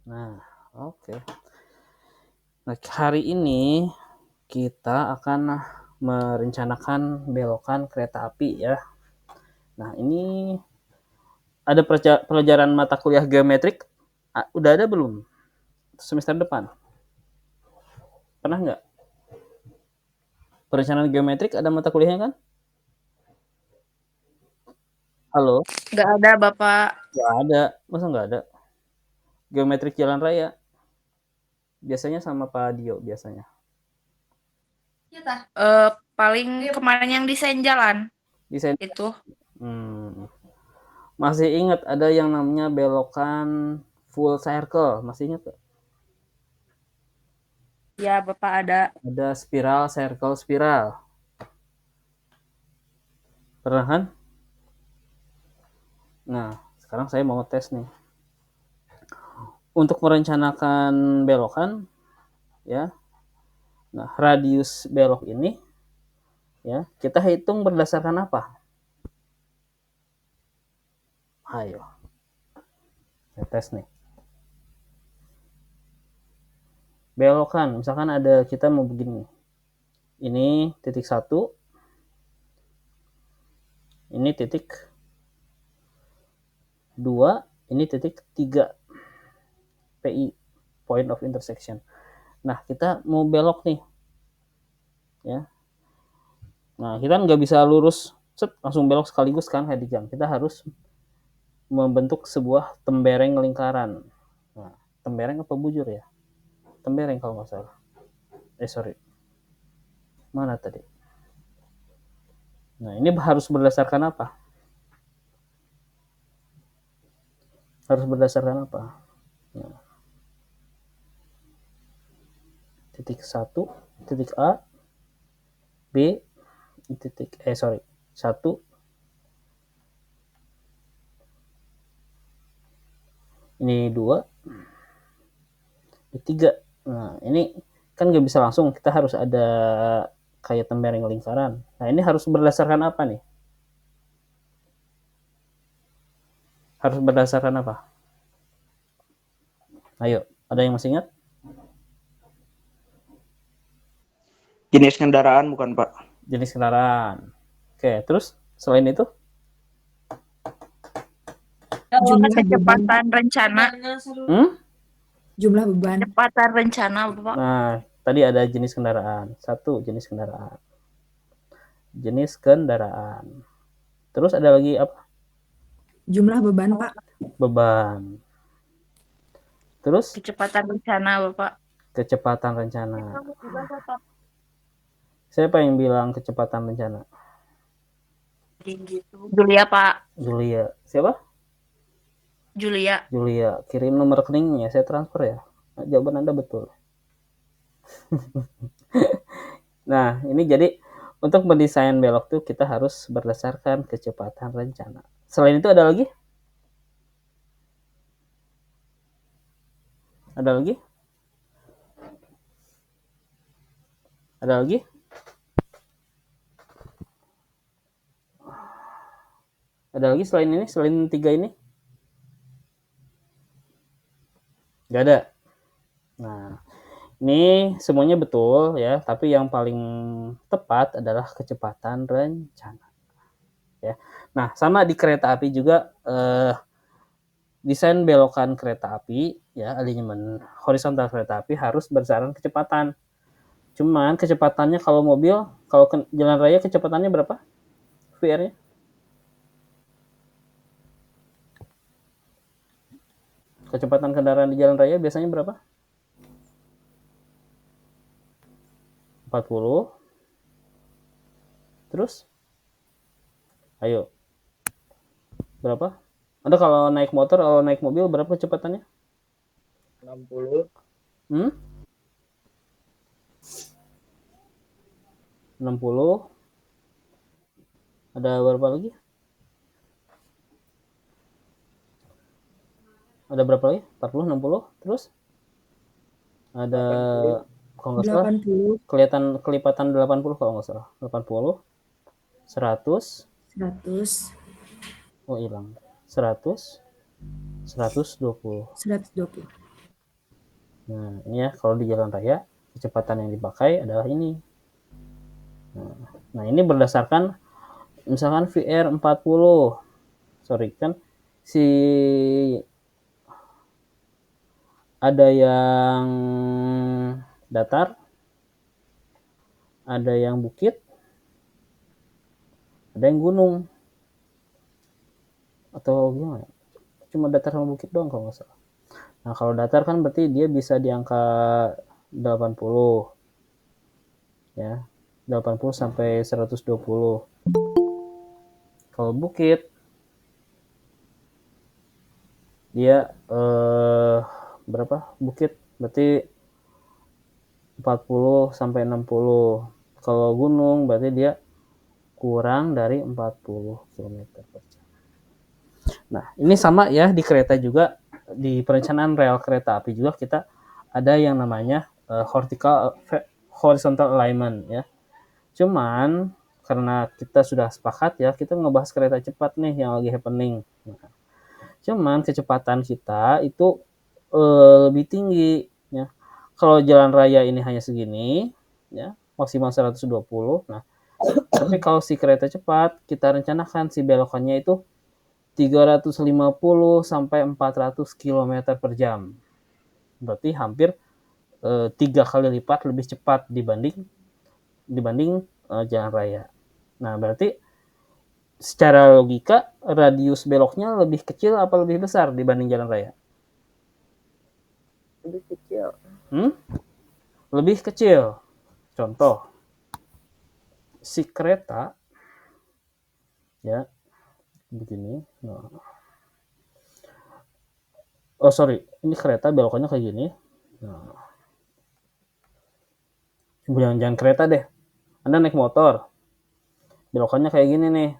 Nah, oke. Nah, hari ini kita akan merencanakan belokan kereta api ya. Nah, ini ada pelajaran mata kuliah geometrik. Udah ada belum? Semester depan. Pernah nggak? Perencanaan geometrik ada mata kuliahnya kan? Halo? Nggak ada, Bapak. Nggak ada. Masa nggak ada? Geometrik jalan raya. Biasanya sama Pak Dio biasanya. Paling kemarin yang desain jalan Desain. itu. Hmm. Masih ingat ada yang namanya belokan full circle. Masih ingat gak? Ya, Bapak ada. Ada spiral, circle, spiral. Pernah kan? Nah, sekarang saya mau tes nih. Untuk merencanakan belokan, ya. Nah, radius belok ini, ya, kita hitung berdasarkan apa? Ayo, saya tes nih. Belokan, misalkan ada kita mau begini. Ini titik 1, ini titik 2, ini titik 3. PI, point of intersection. Nah, kita mau belok nih, ya. Nah, kita nggak bisa lurus langsung belok sekaligus kan kayak di jam. Kita harus membentuk sebuah tembereng lingkaran. Nah, tembereng apa bujur ya? Tembereng kalau nggak salah. Sorry. Mana tadi? Nah, ini harus berdasarkan apa? Harus berdasarkan apa? Nah, titik 1, titik A, B, titik, sorry, 1, ini 2, ini 3. Nah, ini kan nggak bisa langsung, kita harus ada kayak tembereng lingkaran. Nah, ini harus berdasarkan apa nih? Harus berdasarkan apa? Ayo, ada yang masih ingat? Jenis kendaraan bukan, Pak? Jenis kendaraan. Oke, terus selain itu? Jumlah kecepatan rencana. Jumlah beban. Kecepatan rencana, Bapak. Nah, tadi ada jenis kendaraan. 1, jenis kendaraan. Jenis kendaraan. Terus ada lagi apa? Jumlah beban, Pak. Beban. Terus? Kecepatan rencana, Bapak. Kecepatan rencana. Siapa yang bilang kecepatan rencana? Julia, Pak. Julia. Siapa? Julia. Julia. Kirim nomor rekeningnya, saya transfer ya. Nah, jawaban Anda betul. Nah, ini jadi untuk mendesain belok tuh kita harus berdasarkan kecepatan rencana. Selain itu ada lagi? Ada lagi? Ada lagi? Ada lagi selain ini? Selain 3 ini? Gak ada. Nah, ini semuanya betul ya, tapi yang paling tepat adalah kecepatan rencana. Ya. Nah, sama di kereta api juga desain belokan kereta api ya, alignment horizontal kereta api harus berdasarkan kecepatan. Cuman kecepatannya kalau mobil, kalau jalan raya kecepatannya berapa? VR-nya? Kecepatan kendaraan di jalan raya biasanya berapa? 40. Terus? Ayo. Berapa? Anda kalau naik motor, kalau naik mobil berapa kecepatannya? 60. 60. Ada berapa lagi? Ada berapa lagi? 40, 60. Terus? Ada 80. kalau nggak salah 80. kelipatan 80 kalau nggak salah. 80, 100. 100. Oh, hilang. 100, 120. 120. Nah, ini ya kalau di jalan raya kecepatan yang dipakai adalah ini. Nah, ini berdasarkan misalkan VR 40. Sorry, kan si ada yang datar, ada yang bukit, ada yang gunung. Atau gimana? Cuma datar sama bukit doang kalau nggak salah. Nah, kalau datar kan berarti dia bisa di angka 80 ya. 80 sampai 120. Kalau bukit dia berapa? Bukit berarti 40 sampai 60. Kalau gunung berarti dia kurang dari 40 km per jam. Nah, ini sama ya di kereta juga, di perencanaan rel kereta api juga kita ada yang namanya horizontal alignment ya. Cuman karena kita sudah sepakat ya, kita ngebahas kereta cepat nih yang lagi happening. Nah, cuman kecepatan kita itu lebih tinggi ya. Kalau jalan raya ini hanya segini ya, maksimal 120. Nah, tapi kalau si kereta cepat kita rencanakan si belokannya itu 350 sampai 400 km per jam. Berarti hampir 3 kali lipat lebih cepat dibanding jalan raya. Nah, berarti secara logika radius beloknya lebih kecil apa lebih besar dibanding jalan raya? Lebih kecil. Lebih kecil. Contoh, si kereta ya begini. Nah. Oh sorry, ini kereta belokannya kayak gini. Nah. Jangan kereta deh. Anda naik motor, belokannya kayak gini nih,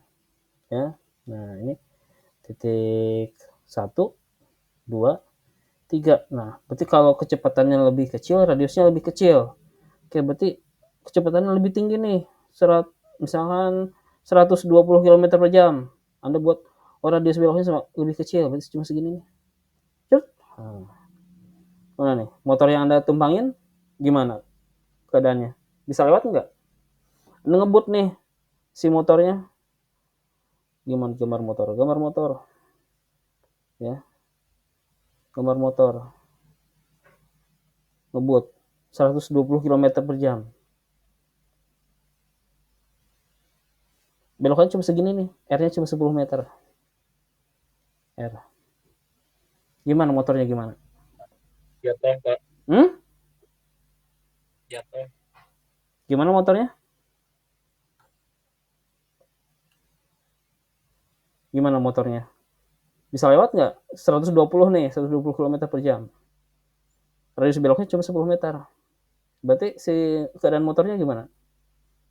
ya. Nah ini titik 1, 2, 3. Nah berarti kalau kecepatannya lebih kecil, radiusnya lebih kecil. Oke, berarti kecepatannya lebih tinggi nih. Misalkan 120 km per jam. Anda buat radius beloknya lebih kecil, berarti cuma segini nih. Mana nih? Motor yang Anda tumpangin gimana keadaannya? Bisa lewat nggak? Anda ngebut nih si motornya. Gimana gambar motor? Gambar motor. Ya. Gambar motor. Ngebut 120 km per jam. Belokannya cuma segini nih. R-nya cuma 10 meter. R. Gimana motornya gimana? Jatuh, Pak. Jatuh. Gimana motornya? Gimana motornya? Bisa lewat nggak? 120 nih, 120 km per jam. Radius beloknya cuma 10 meter. Berarti si keadaan motornya gimana?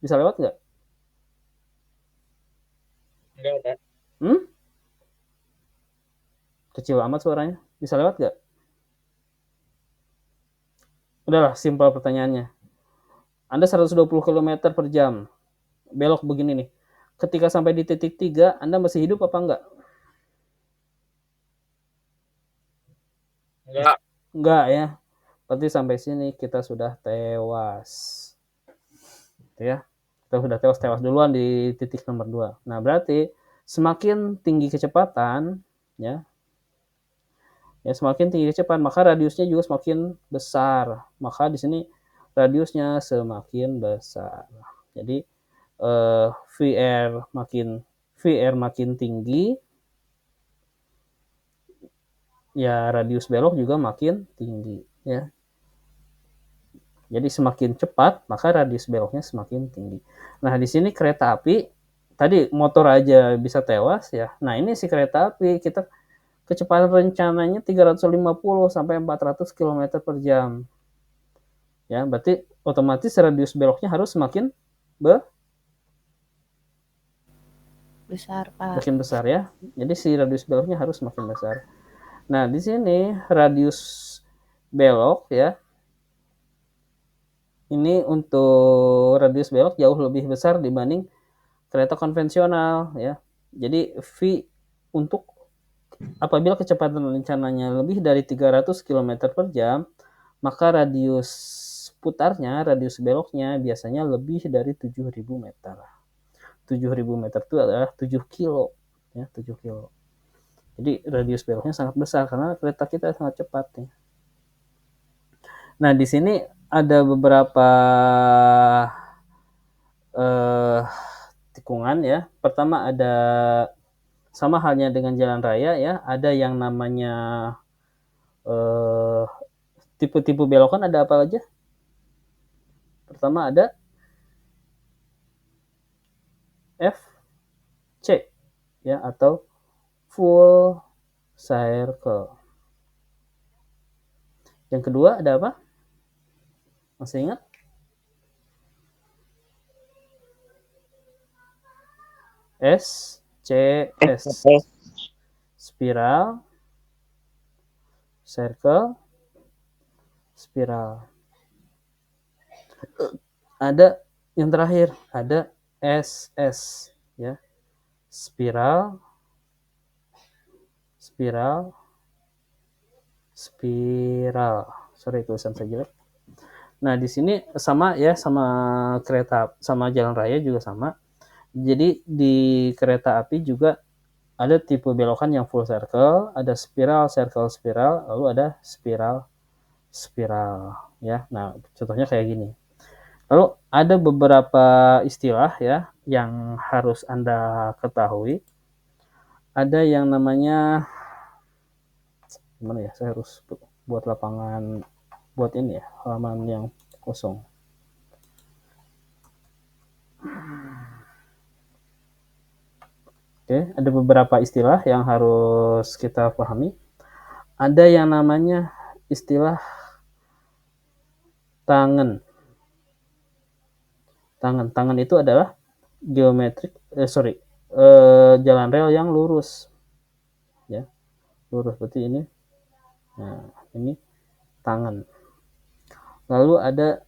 Bisa lewat nggak? Enggak, Pak. Kecil amat suaranya. Bisa lewat nggak? Udahlah, simpel pertanyaannya. Anda 120 km per jam. Belok begini nih. Ketika sampai di titik 3, Anda masih hidup apa enggak? Enggak. Enggak ya. Berarti sampai sini kita sudah tewas. Gitu ya. Kita sudah tewas duluan di titik nomor 2. Nah, berarti semakin tinggi kecepatan ya, semakin tinggi kecepatan, maka radiusnya juga semakin besar. Maka di sini radiusnya semakin besar. Jadi VR makin tinggi, ya radius belok juga makin tinggi ya. Jadi semakin cepat maka radius beloknya semakin tinggi. Nah, di sini kereta api tadi motor aja bisa tewas ya. Nah, ini si kereta api kita kecepatan rencananya 350 sampai 400 km per jam. Ya, berarti otomatis radius beloknya harus semakin Besar, Pak. makin besar ya. Jadi si radius beloknya harus semakin besar. Nah, di sini radius belok ya. Ini untuk radius belok jauh lebih besar dibanding kereta konvensional ya. Jadi V untuk apabila kecepatan rencananya lebih dari 300 km per jam, maka radius putarnya, radius beloknya biasanya lebih dari 7.000 meter. 7.000 meter itu adalah 7 kilo, ya, 7 kilo. Jadi radius beloknya sangat besar karena kereta kita sangat cepat, ya. Nah, di sini ada beberapa tikungan, ya. Pertama ada sama halnya dengan jalan raya, ya, ada yang namanya tipe-tipe belokan ada apa aja? Pertama ada FC, ya, atau full circle. Yang kedua ada apa? Masih ingat? SCS, spiral, circle, spiral. Ada yang terakhir, ada SS, ya, spiral, spiral, spiral. Sorry, tulisan saya jelek. Nah, di sini sama, ya, sama kereta, sama jalan raya juga sama. Jadi di kereta api juga ada tipe belokan yang full circle, ada spiral, circle, spiral, lalu ada spiral, spiral, ya. Nah, contohnya kayak gini. Lalu ada beberapa istilah, ya, yang harus Anda ketahui. Ada yang namanya, gimana ya, saya harus buat lapangan, buat ini ya, halaman yang kosong. Oke, ada beberapa istilah yang harus kita pahami. Ada yang namanya istilah tangen. Tangen itu adalah jalan rel yang lurus, ya, lurus berarti ini. Nah, ini tangen. Lalu ada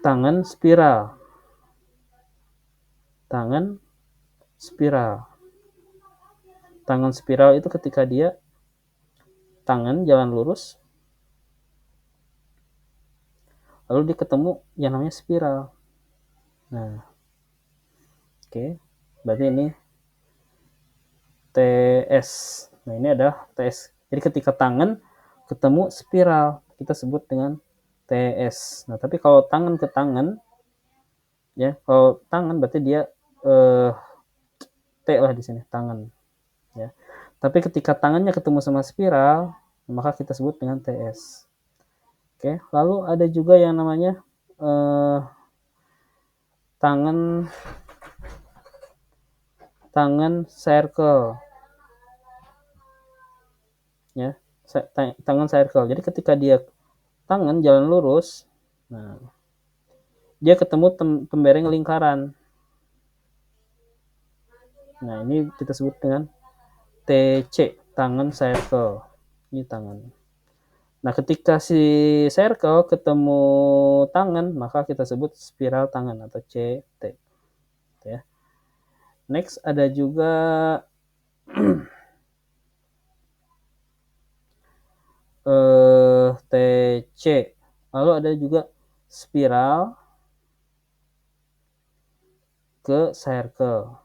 tangen spiral. Tangen spiral. Tangen spiral itu ketika dia tangen jalan lurus, lalu dia ketemu yang namanya spiral. Nah, oke, berarti ini TS. Nah, ini adalah TS. Jadi ketika tangen ketemu spiral, kita sebut dengan TS. Nah, tapi kalau tangan ke tangan, ya, kalau tangan berarti dia T lah di sini, tangan, ya. Tapi ketika tangannya ketemu sama spiral, maka kita sebut dengan TS. Oke, lalu ada juga yang namanya tangan circle, ya, tangan circle. Jadi ketika dia tangan jalan lurus, nah, dia ketemu pembereng lingkaran. Nah, ini kita sebut dengan TC, tangan circle. Ini tangan. Nah, ketika si circle ketemu tangan, maka kita sebut spiral tangan atau CT. Ya. Next ada juga TC. Lalu ada juga spiral ke circle.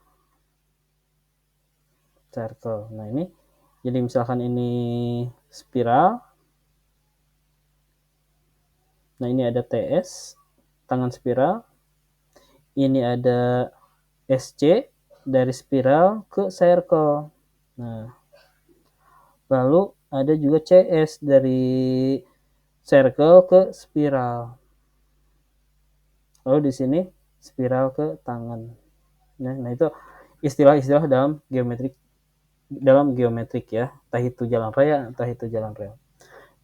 Nah, ini jadi misalkan ini spiral. Nah, ini ada TS, tangan spiral. Ini ada SC dari spiral ke circle. Nah, lalu ada juga CS dari circle ke spiral. Lalu di sini spiral ke tangan. Nah, itu istilah-istilah dalam geometrik, ya, entah itu jalan raya, entah itu jalan rel.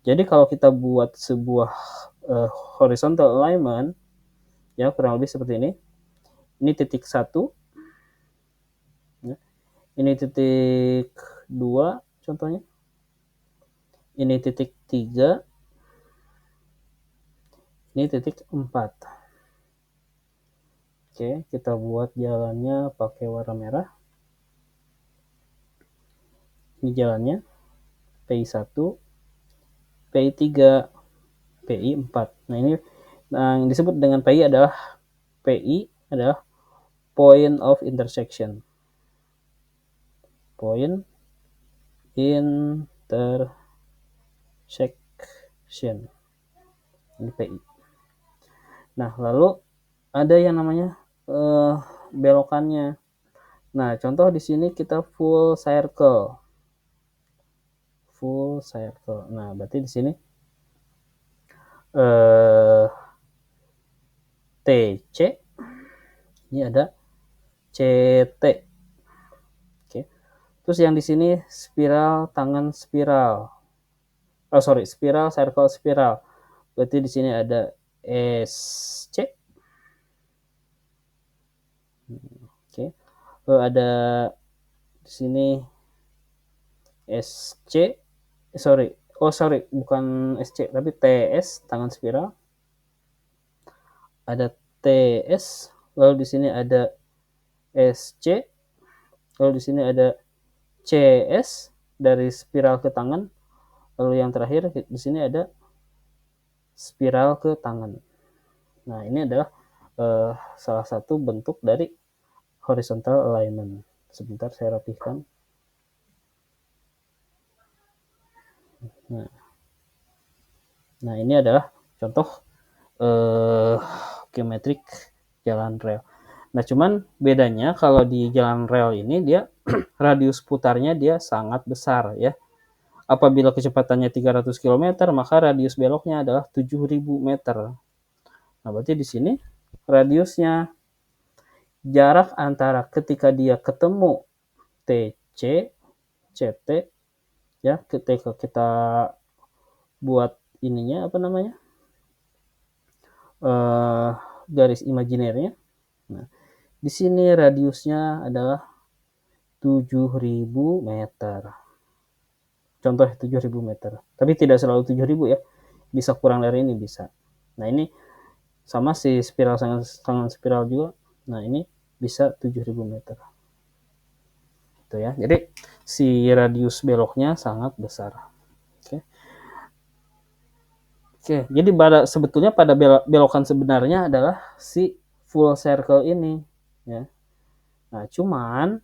Jadi kalau kita buat sebuah horizontal alignment, ya, kurang lebih seperti ini. Ini titik 1, ya. Ini titik 2 contohnya. Ini titik 3. Ini titik 4. Oke, kita buat jalannya pakai warna merah. Ini jalannya PI 1, PI 3, PI 4. Nah, ini yang disebut dengan PI adalah point of intersection. Point intersection. Ini PI. Nah, lalu ada yang namanya belokannya. Nah, contoh di sini kita full circle. Nah, berarti di sini TC, ini ada CT. Oke. Terus yang di sini spiral tangan spiral. Spiral circle spiral. Berarti di sini ada SC. Oke. Lalu ada di sini SC. Bukan SC, tapi TS tangan spiral. Ada TS, lalu di sini ada SC, lalu di sini ada CS dari spiral ke tangan, lalu yang terakhir di sini ada spiral ke tangan. Nah, ini adalah salah satu bentuk dari horizontal alignment. Sebentar saya rapihkan. Nah, ini adalah contoh geometrik jalan rel. Nah, cuman bedanya kalau di jalan rel ini dia radius putarnya dia sangat besar ya. Apabila kecepatannya 300 km, maka radius beloknya adalah 7.000 meter. Nah, berarti di sini radiusnya jarak antara ketika dia ketemu TC, CT ya, ketika kita buat ininya apa namanya? Garis imajinernya. Nah, di sini radiusnya adalah 7.000 meter. Contoh 7.000 meter. Tapi tidak selalu 7.000 ya. Bisa kurang dari ini bisa. Nah, ini sama si spiral tangan spiral juga. Nah, ini bisa 7.000 meter. Itu ya. Jadi si radius beloknya sangat besar. Oke, jadi sebetulnya pada belokan sebenarnya adalah si full circle ini ya. Nah, cuman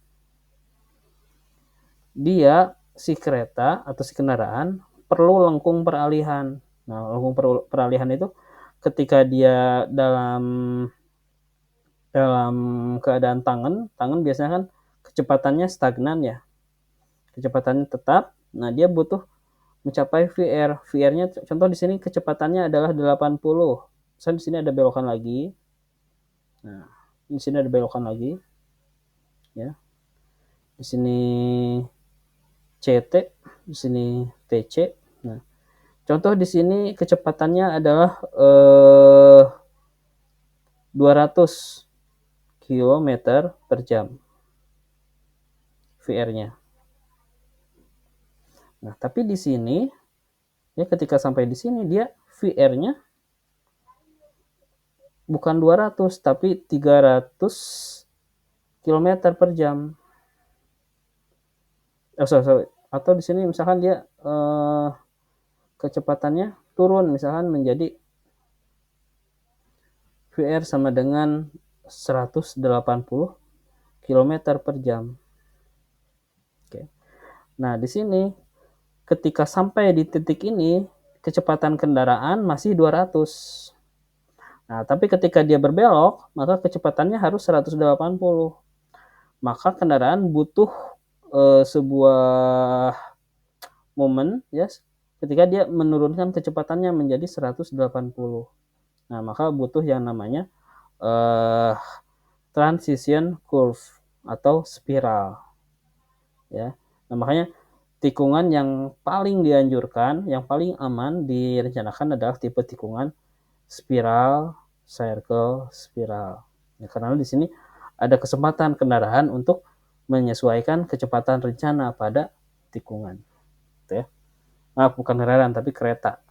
dia si kereta atau si kendaraan perlu lengkung peralihan. Nah, lengkung peralihan itu ketika dia dalam keadaan tangan biasanya kan kecepatannya stagnan ya. Kecepatannya tetap. Nah, dia butuh mencapai VR. VR-nya contoh di sini kecepatannya adalah 80. Misalnya di sini ada belokan lagi. Nah, di sini ada belokan lagi. Ya. Di sini CT, di sini TC. Nah, contoh di sini kecepatannya adalah 200 km per jam. VR-nya. Nah, tapi di sini ya ketika sampai di sini dia VR-nya bukan 200 tapi 300 km per jam. Atau di sini misalkan dia kecepatannya turun misalkan menjadi VR sama dengan 180 km per jam. Oke. Nah, di sini ketika sampai di titik ini kecepatan kendaraan masih 200. Nah, tapi ketika dia berbelok, maka kecepatannya harus 180. Maka kendaraan butuh sebuah momen ya ketika dia menurunkan kecepatannya menjadi 180. Nah, maka butuh yang namanya transition curve atau spiral. Ya. Nah, makanya tikungan yang paling dianjurkan, yang paling aman direncanakan adalah tipe tikungan spiral, circle, spiral. Ya, karena di sini ada kesempatan kendaraan untuk menyesuaikan kecepatan rencana pada tikungan. Gitu ya. Bukan kendaraan tapi kereta.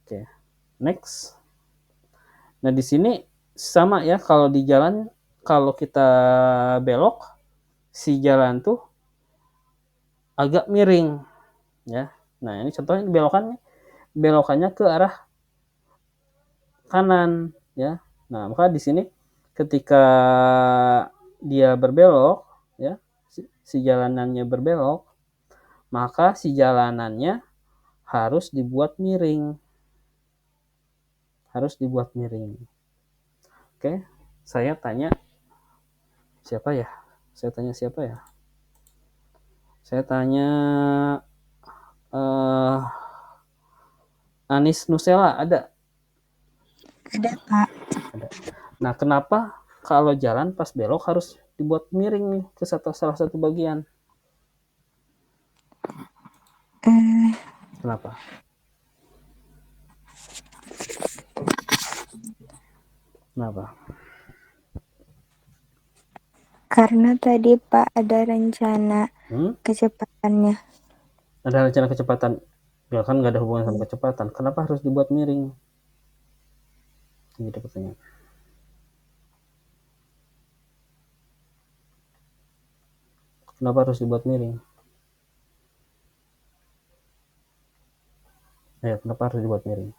Oke. Next. Nah, di sini sama ya kalau di jalan kalau kita belok si jalan tuh agak miring, ya. Nah, ini contohnya belokannya ke arah kanan, ya. Nah, maka di sini ketika dia berbelok, ya, si jalanannya berbelok, maka si jalanannya harus dibuat miring. Harus dibuat miring. Oke, saya tanya siapa ya? Saya tanya Anis Nusela, ada? Ada, Pak. Ada. Nah, kenapa kalau jalan pas belok harus dibuat miring nih ke salah satu bagian? Kenapa? Kenapa? Karena tadi Pak ada rencana kecepatannya. Ada rencana kecepatan. Ya kan nggak ada hubungan sama kecepatan. Kenapa harus dibuat miring? Gitu pertanyaan. Kenapa harus dibuat miring? Ya, kenapa harus dibuat miring?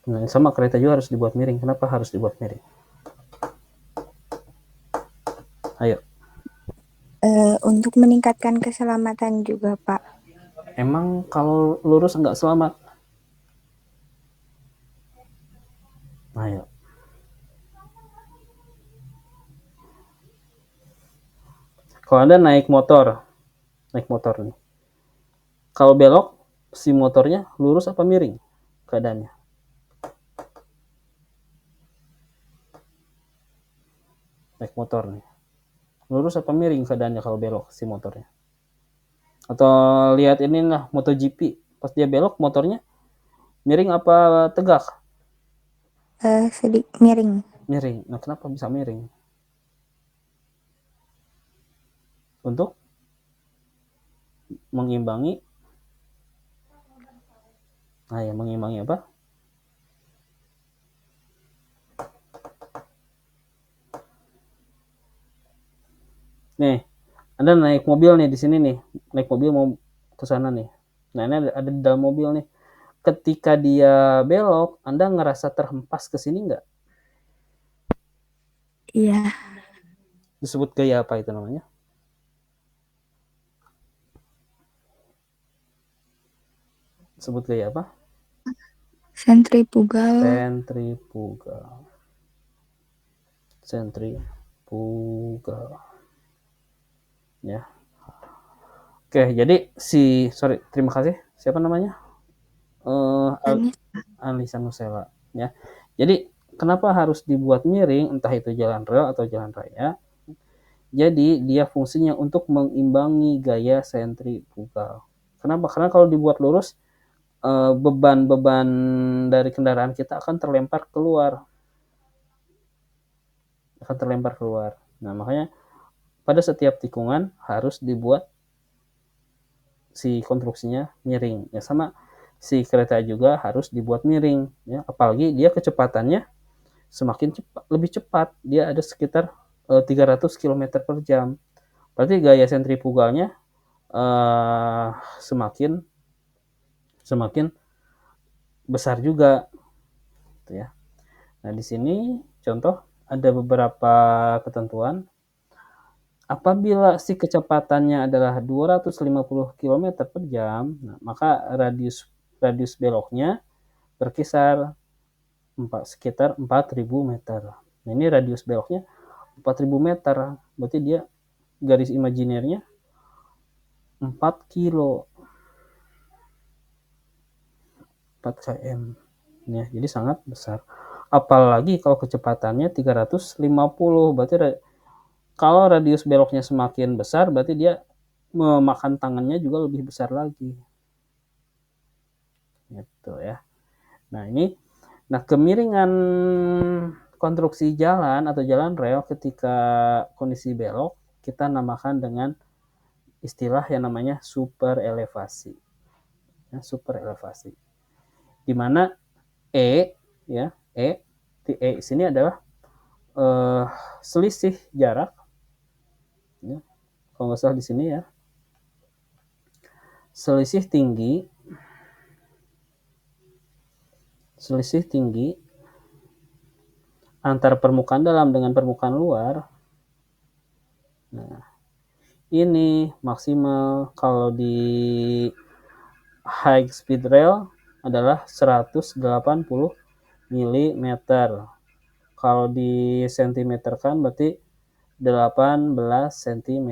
Nah, sama kereta juga harus dibuat miring. Kenapa harus dibuat miring? Ayo. Untuk meningkatkan keselamatan juga, Pak. Emang kalau lurus nggak selamat? Ayo. Kalau Anda naik motor nih. Kalau belok, si motornya lurus apa miring keadaannya? Naik motor nih. Lurus apa miring keadaannya kalau belok si motornya? Atau lihat ini lah MotoGP, pas dia belok motornya miring apa tegak? Sedikit miring. Miring. Nah, kenapa bisa miring? Untuk mengimbangi. Nah, ya, mengimbangi apa? Nih, Anda naik mobil nih di sini nih. Naik mobil mau ke sana nih. Nah, ini ada di dalam mobil nih. Ketika dia belok, Anda ngerasa terhempas ke sini nggak? Iya. Disebut gaya apa itu namanya? Disebut gaya apa? Sentrifugal. Sentrifugal. Ya. Oke, jadi terima kasih. Siapa namanya? Anissa Nusela. Ya. Jadi kenapa harus dibuat miring, entah itu jalan rel atau jalan raya? Jadi dia fungsinya untuk mengimbangi gaya sentrifugal. Kenapa? Karena kalau dibuat lurus, beban-beban dari kendaraan kita akan terlempar keluar. Nah, makanya pada setiap tikungan harus dibuat si konstruksinya miring. Ya, sama si kereta juga harus dibuat miring. Ya, apalagi dia kecepatannya semakin lebih cepat. Dia ada sekitar 300 km per jam. Berarti gaya sentrifugalnya semakin besar juga, gitu ya. Nah, di sini contoh ada beberapa ketentuan. Apabila si kecepatannya adalah 250 km per jam, nah, maka radius beloknya berkisar sekitar 4.000 meter. Nah, ini radius beloknya 4.000 meter, berarti dia garis imajinernya 4 kilo. 4 km. Ya, jadi sangat besar. Apalagi kalau kecepatannya 350, berarti kalau radius beloknya semakin besar, berarti dia memakan tangannya juga lebih besar lagi. Gitu ya. Nah, kemiringan konstruksi jalan atau jalan rel ketika kondisi belok, kita namakan dengan istilah yang namanya super elevasi. Ya, super elevasi. Di mana E sini adalah selisih jarak Ya. Kalau nggak salah di sini ya. Selisih tinggi antara permukaan dalam dengan permukaan luar. Nah, ini maksimal kalau di high speed rail adalah 180 mm. Kalau di sentimeter kan berarti 18 cm.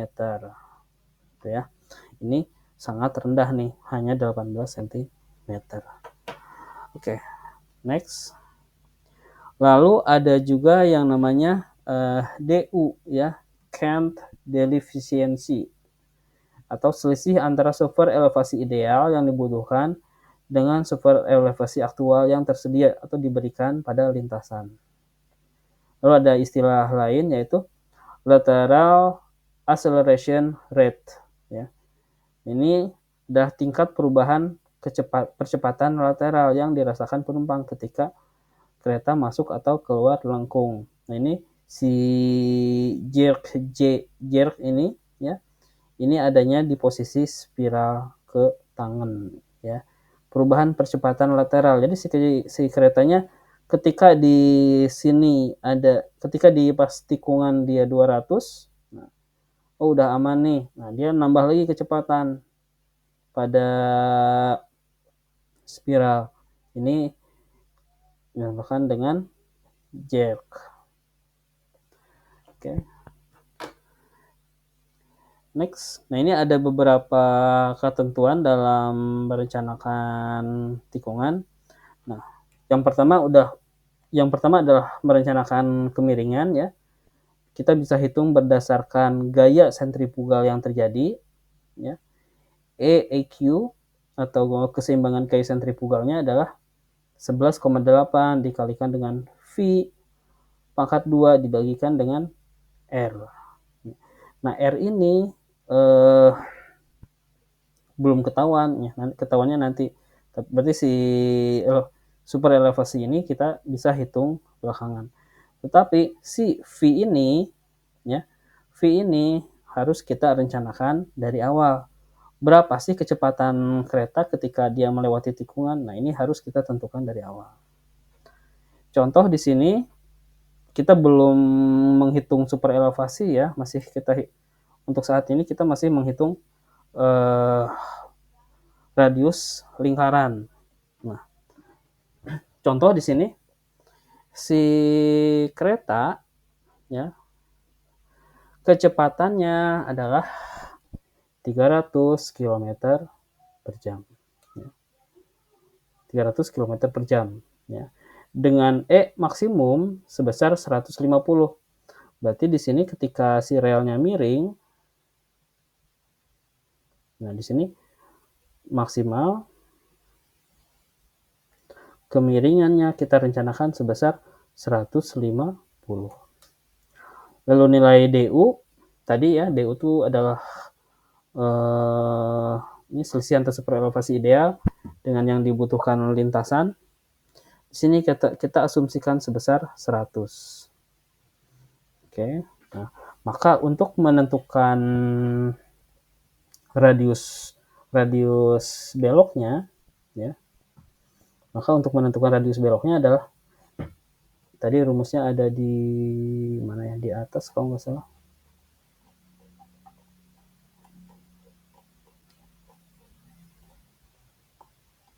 Gitu ya. Ini sangat rendah nih, hanya 18 cm. Oke, next. Lalu ada juga yang namanya DU ya, Kent deficiency, atau selisih antara sumber elevasi ideal yang dibutuhkan dengan sumber elevasi aktual yang tersedia atau diberikan pada lintasan. Lalu ada istilah lain yaitu lateral acceleration rate ya. Ini adalah tingkat perubahan percepatan lateral yang dirasakan penumpang ketika kereta masuk atau keluar lengkung. Nah, ini si jerk ini ya. Ini adanya di posisi spiral ke tangan ya. Perubahan percepatan lateral. Jadi si keretanya ketika di sini ketika di pas tikungan dia 200, nah, oh udah aman nih. Nah, dia nambah lagi kecepatan pada spiral. Ini dinamakan dengan jerk. Oke. Next. Nah, ini ada beberapa ketentuan dalam merencanakan tikungan. Nah, yang pertama adalah merencanakan kemiringan ya. Kita bisa hitung berdasarkan gaya sentrifugal yang terjadi ya. EQ atau keseimbangan gaya sentrifugalnya adalah 11,8 dikalikan dengan V pangkat 2 dibagikan dengan R. Nah, R ini belum ketahuan ya, ketahuannya nanti. Berarti si super elevasi ini kita bisa hitung belakangan. Tetapi si V ini ya, V ini harus kita rencanakan dari awal. Berapa sih kecepatan kereta ketika dia melewati tikungan? Nah, ini harus kita tentukan dari awal. Contoh di sini kita belum menghitung super elevasi ya, untuk saat ini kita masih menghitung radius lingkaran. Nah, contoh di sini si kereta ya, kecepatannya adalah 300 km per jam. 300 km per jam ya. Dengan maksimum sebesar 150. Berarti di sini ketika si relnya miring, nah di sini maksimal kemiringannya kita rencanakan sebesar 150. Lalu nilai DU tadi ya, DU itu adalah ini selisih antara super elevasi ideal dengan yang dibutuhkan lintasan. Di sini kita asumsikan sebesar 100. Oke. Nah, maka untuk menentukan radius beloknya ya. Maka untuk menentukan radius beloknya adalah tadi rumusnya ada di mana ya, di atas kalau nggak salah.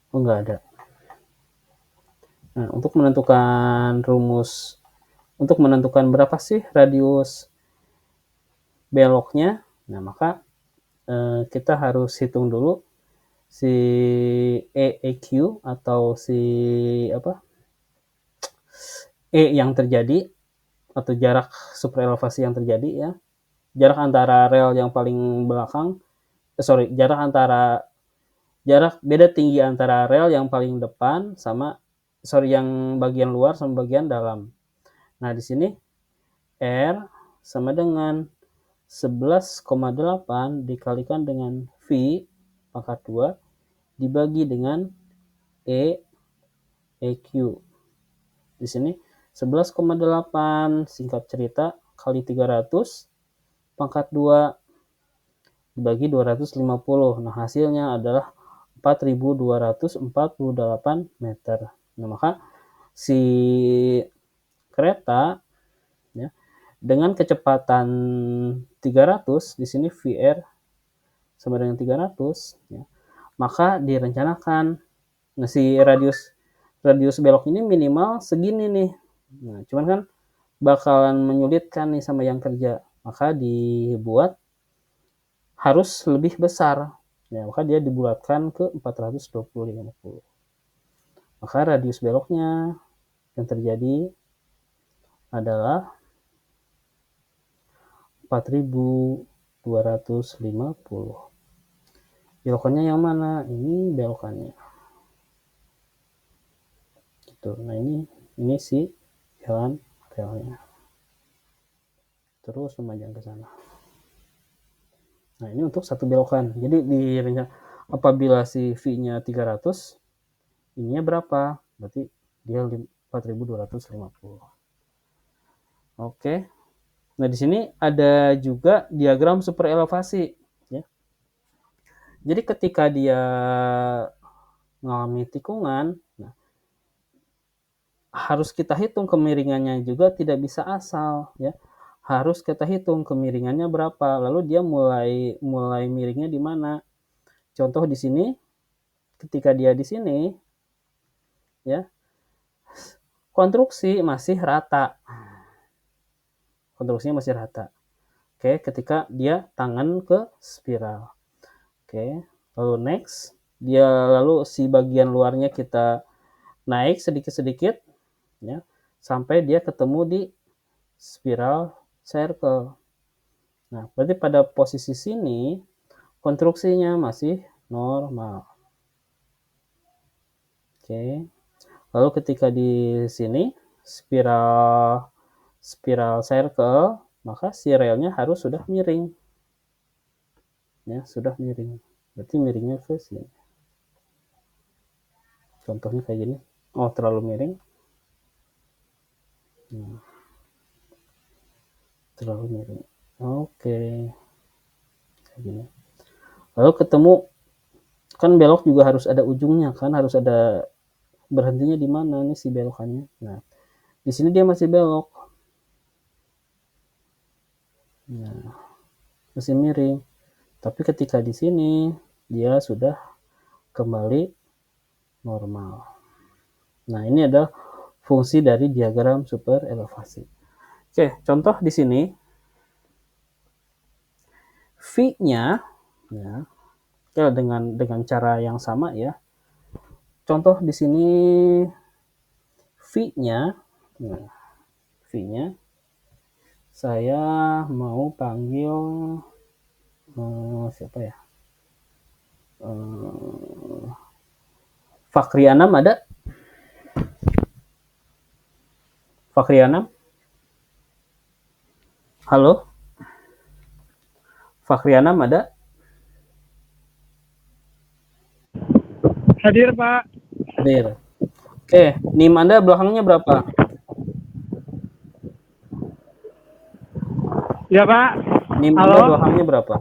Oh, nggak ada. Nah, untuk menentukan berapa sih radius beloknya, nah maka kita harus hitung dulu si EQ atau si yang terjadi atau jarak super elevasi yang terjadi ya. Jarak antara rel yang paling belakang, jarak beda tinggi antara rel yang paling depan yang bagian luar sama bagian dalam. Nah, di sini R sama dengan 11,8 dikalikan dengan V pangkat 2 dibagi dengan EQ. Di sini 11,8 singkat cerita kali 300 pangkat 2 dibagi 250. Nah, hasilnya adalah 4.248 meter. Nah, maka si kereta ya, dengan kecepatan 300, di sini VR sama dengan 300 ya, maka direncanakan si radius belok ini minimal segini nih. Nah, cuman kan bakalan menyulitkan nih sama yang kerja, maka dibuat harus lebih besar. Ya, maka dia dibulatkan ke 420/50. Maka radius beloknya yang terjadi adalah 4.250. Belokannya yang mana? Ini belokannya. Gitu. Nah, ini si jalan relnya. Terus memanjang ke sana. Nah, ini untuk satu belokan. Jadi apabila si V-nya 300, ininya berapa? Berarti dia 4.250. Oke. Nah, di sini ada juga diagram super elevasi ya. Jadi ketika dia mengalami tikungan, nah, harus kita hitung kemiringannya juga, tidak bisa asal ya. Harus kita hitung kemiringannya berapa, lalu dia mulai miringnya di mana. Contoh di sini, ketika dia di sini ya, konstruksi masih rata. Konstruksinya masih rata. Oke, ketika dia tangan ke spiral. Oke, lalu next, dia lalu si bagian luarnya kita naik sedikit-sedikit ya, sampai dia ketemu di spiral circle. Nah, berarti pada posisi sini konstruksinya masih normal. Oke. Lalu ketika di sini spiral circle, maka si relnya harus sudah miring. Ya, sudah miring. Berarti miringnya ke sini. Contohnya kayak gini. Oh, terlalu miring. Nah, terlalu miring. Oke. Kayak gini. Lalu ketemu, kan belok juga harus ada ujungnya kan, harus ada berhentinya di mana nih si belokannya. Nah, di sini dia masih belok. Nah, masih miring. Tapi ketika di sini dia sudah kembali normal. Nah, ini adalah fungsi dari diagram super elevasi. Oke, contoh di sini V-nya ya, dengan cara yang sama ya. Contoh di sini V-nya, nah, V-nya saya mau panggil siapa ya? Fakri Anam ada? Fakri Anam? Halo? Fakri Anam ada? Hadir, Pak. Hadir. Oke, NIM Anda belakangnya berapa? Ya, Pak. NIM Halo. Anda belakangnya berapa?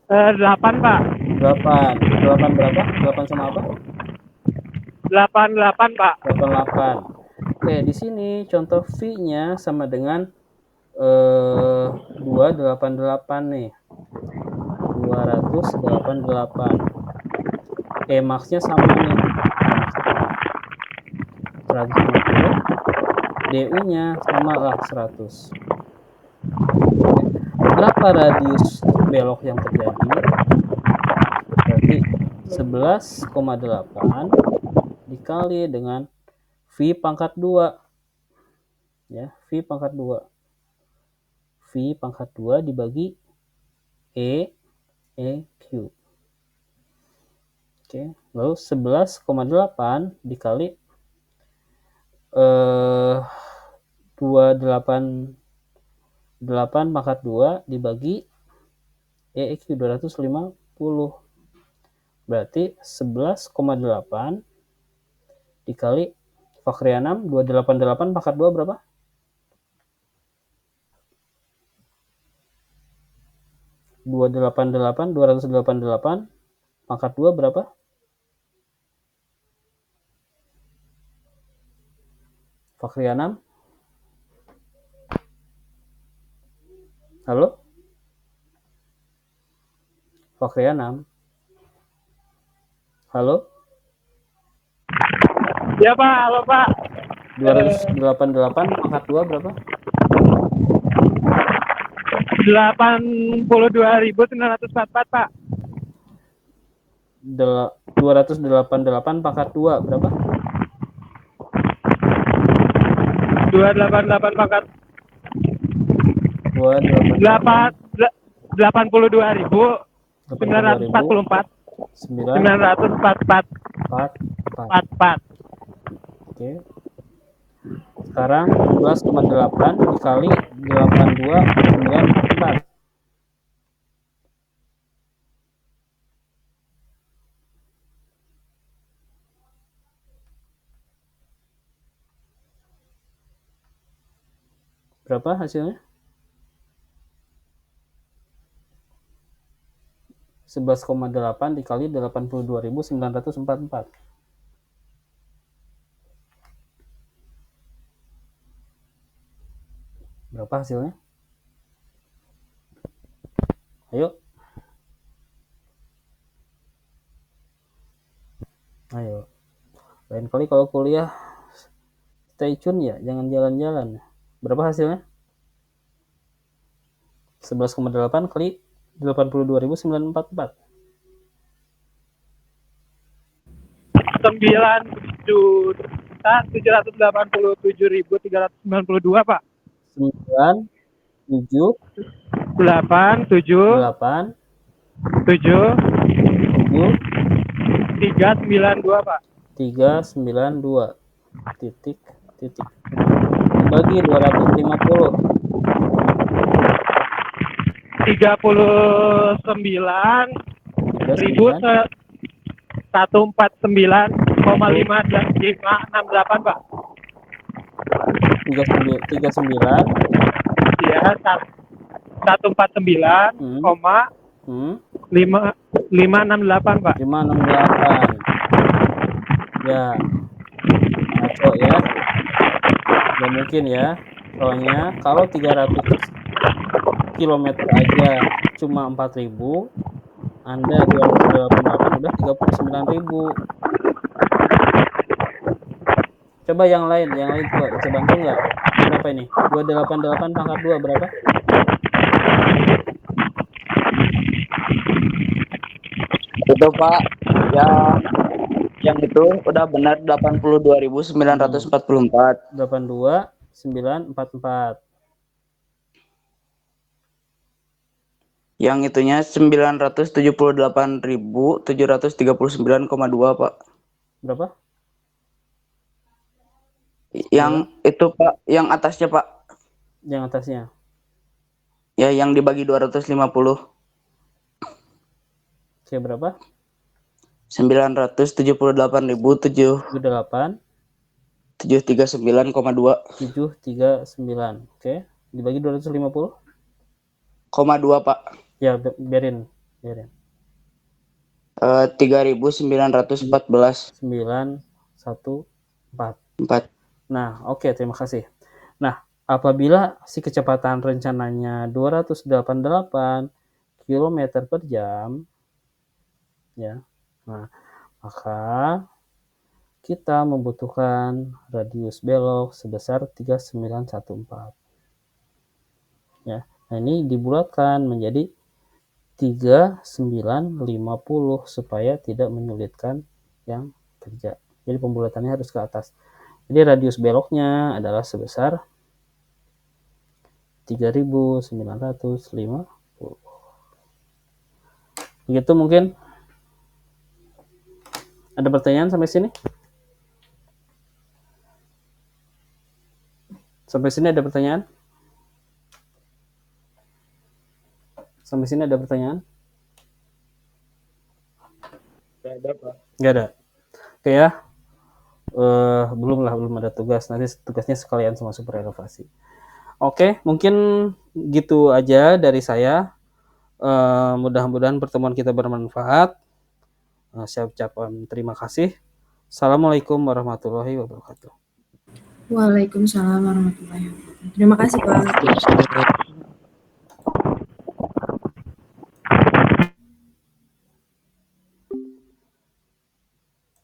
8, Pak. 8. 8 berapa? 8 sama apa? 88, Pak. 88. Oke, di sini contoh V-nya sama dengan 288 nih. 288. Max-nya sama nih. 150. DU-nya sama lah 100. Berapa radius belok yang terjadi? Berarti 11,8 dikali dengan V pangkat 2. Ya, V pangkat 2. V pangkat 2 dibagi EQ. Oke, lalu 11,8 dikali 288 pangkat 2 dibagi EQ 250. Berarti 11,8 dikali Fakri 6, 288 pangkat 2 berapa? 288 pangkat 2 berapa? Fakrianam? Halo? Fakrianam? Halo? Ya Pak, halo Pak. 288 pangkat 2 berapa? 82.944 Pak. 288 pangkat 2 berapa? 288 pangkat 288 82.944 944 44. Oke. Sekarang 11,8 dikali 82,944. Berapa hasilnya? 11,8 dikali 82.944. Berapa hasilnya? Ayo. Ayo. Lain kali kalau kuliah stay tune ya, jangan jalan-jalan. Berapa hasilnya? 11,8 kali 82.944. 9.787.392 Pak. 9 7 8 7 8 7 7 392 Pak. 392 titik dibagi 250 39.149,568 Pak. 39 Iya, 149, koma 568 Pak. 568 ya, ngaco ya, nggak mungkin ya, soalnya kalau 300 km aja cuma 4.000, Anda 288 udah 39.000. Coba yang lain coba bisa bantu nggak? Berapa ini? 288 pangkat 2 berapa? Itu Pak, ya yang itu udah benar 82.944. 82.944. Yang itunya 978.739,2 Pak. Berapa? Yang itu Pak, yang atasnya Pak. Yang atasnya. Ya, yang dibagi 250. Oke, berapa? 978.739,2. 739. Oke, dibagi 250. 2 Pak. Ya, biarin. 3.914. 914. 4. Nah, oke, terima kasih. Nah, apabila si kecepatan rencananya 288 km per jam, ya, nah, maka kita membutuhkan radius belok sebesar 3914. Ya, nah ini dibulatkan menjadi 3950 supaya tidak menyulitkan yang kerja. Jadi pembulatannya harus ke atas. Jadi radius beloknya adalah sebesar 3950. Begitu mungkin. Ada pertanyaan sampai sini? Sampai sini ada pertanyaan? Sampai sini ada pertanyaan? Gak ada Pak. Gak ada. Oke ya. Belum ada tugas. Nanti tugasnya sekalian sama super elevasi. Oke, mungkin gitu aja dari saya. Mudah-mudahan pertemuan kita bermanfaat. Saya ucapkan terima kasih. Assalamualaikum warahmatullahi wabarakatuh. Waalaikumsalam warahmatullahi wabarakatuh. Terima kasih Pak.